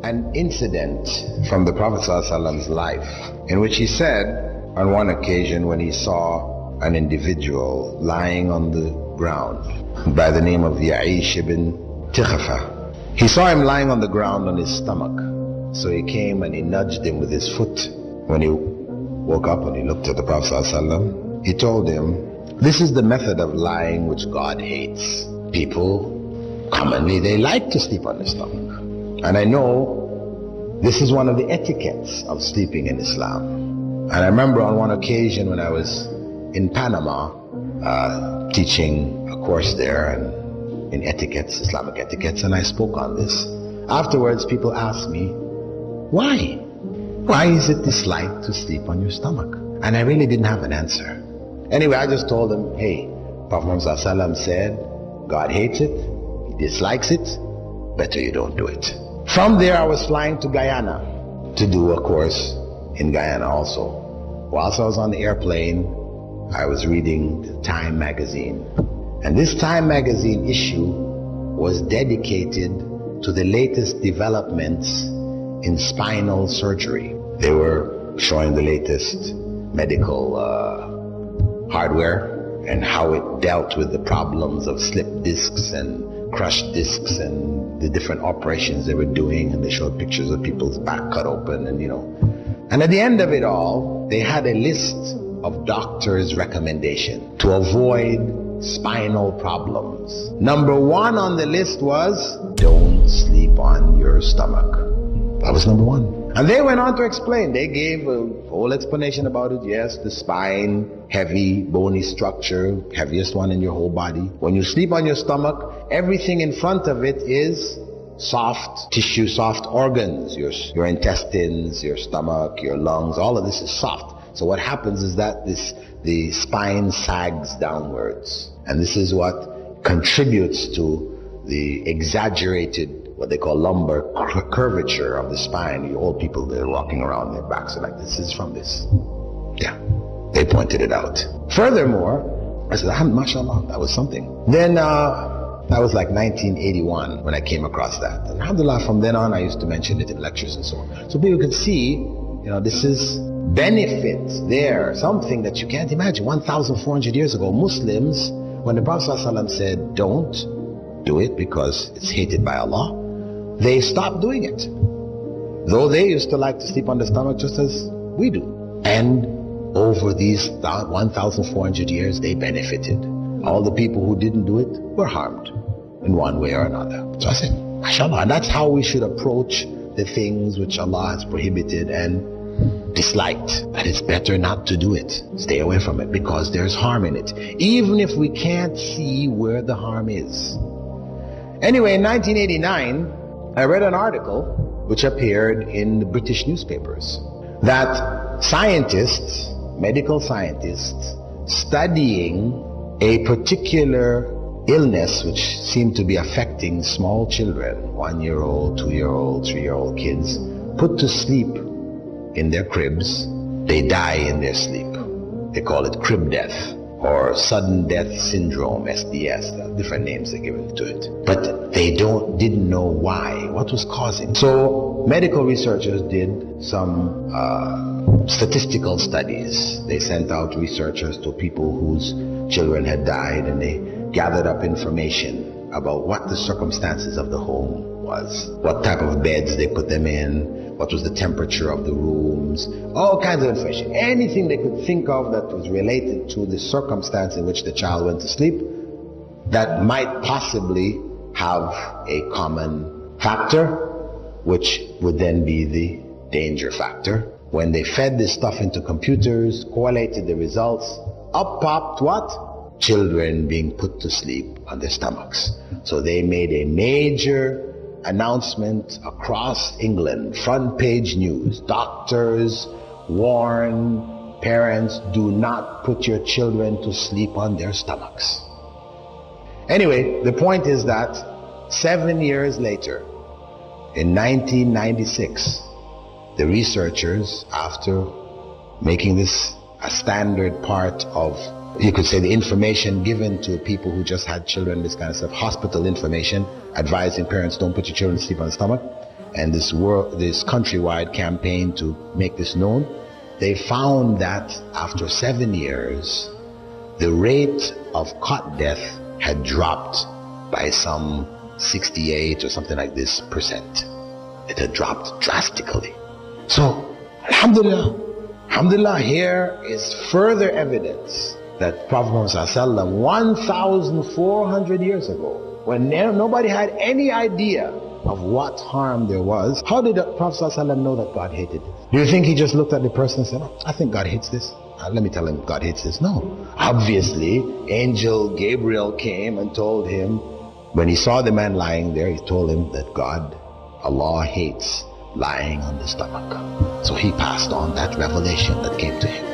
an incident from the Prophet ﷺ's life in which he said on one occasion when he saw an individual lying on the ground by the name of Ya'ish ibn Tikhafa. He saw him lying on the ground on his stomach. So he came and he nudged him with his foot. When he woke up and he looked at the Prophet ﷺ, he told him, this is the method of lying which God hates. People, commonly, they like to sleep on their stomach. And I know this is one of the etiquettes of sleeping in Islam. And I remember on one occasion when I was in Panama, teaching a course there and in etiquettes, Islamic etiquettes, and I spoke on this. Afterwards, people asked me, why? Why is it disliked to sleep on your stomach? And I really didn't have an answer. Anyway, I just told them, hey, Prophet Muhammad ﷺ said, God hates it, he dislikes it, better you don't do it. From there, I was flying to Guyana to do a course in Guyana also. Whilst I was on the airplane, I was reading the Time magazine. And this Time magazine issue was dedicated to the latest developments in spinal surgery. They were showing the latest medical hardware and how it dealt with the problems of slipped discs and crushed discs and the different operations they were doing, and they showed pictures of people's back cut open and and at the end of it all, they had a list of doctors' recommendation to avoid spinal problems. Number one on the list was, don't sleep on your stomach. That was number one. And they went on to explain. They gave a whole explanation about it. Yes, the spine, heavy, bony structure, heaviest one in your whole body. When you sleep on your stomach, everything in front of it is soft tissue, soft organs. Your intestines, your stomach, your lungs, all of this is soft. So what happens is that the spine sags downwards. And this is what contributes to the exaggerated, what they call lumbar curvature of the spine. You old people, they're walking around, their backs are like this. Is from this. Yeah, they pointed it out. Furthermore, I said, mashallah, that was something. Then that was like 1981 when I came across that. And alhamdulillah, from then on I used to mention it in lectures and so on. So people could see, this is benefit there, something that you can't imagine. 1,400 years ago, Muslims, when the Prophet ﷺ said, don't do it because it's hated by Allah, they stopped doing it. Though they used to like to sleep on the stomach just as we do. And over these 1,400 years, they benefited. All the people who didn't do it were harmed in one way or another. So I said, mashallah, and that's how we should approach the things which Allah has prohibited and disliked. That it's better not to do it. Stay away from it because there's harm in it, even if we can't see where the harm is. Anyway, in 1989, I read an article which appeared in the British newspapers that scientists, medical scientists, studying a particular illness which seemed to be affecting small children, 1-year-old, 2-year-old, 3-year-old kids, put to sleep in their cribs. They die in their sleep. They call it crib death or sudden death syndrome, SDS, different names they're given to it. But they didn't know why, what was causing. So medical researchers did some statistical studies. They sent out researchers to people whose children had died, and they gathered up information about what the circumstances of the home was, what type of beds they put them in, what was the temperature of the rooms, all kinds of information. Anything they could think of that was related to the circumstance in which the child went to sleep that might possibly have a common factor, which would then be the danger factor. When they fed this stuff into computers, correlated the results, up popped what? Children being put to sleep on their stomachs. So they made a major announcement across England, front page news. Doctors warn parents, do not put your children to sleep on their stomachs. Anyway, the point is that 7 years later, in 1996, the researchers, after making this a standard part of, you could say, the information given to people who just had children, this kind of stuff, hospital information, advising parents don't put your children to sleep on the stomach. and this countrywide campaign to make this known, they found that after 7 years, the rate of cot death had dropped by some 68 or something like this percent. It had dropped drastically. So, alhamdulillah, here is further evidence that Prophet Muhammad 1,400 years ago, when nobody had any idea of what harm there was, how did the Prophet know that God hated it? Do you think he just looked at the person and said, I think God hates this? Let me tell him God hates this. No. Obviously, Angel Gabriel came and told him, when he saw the man lying there, he told him that Allah hates lying on the stomach. So he passed on that revelation that came to him.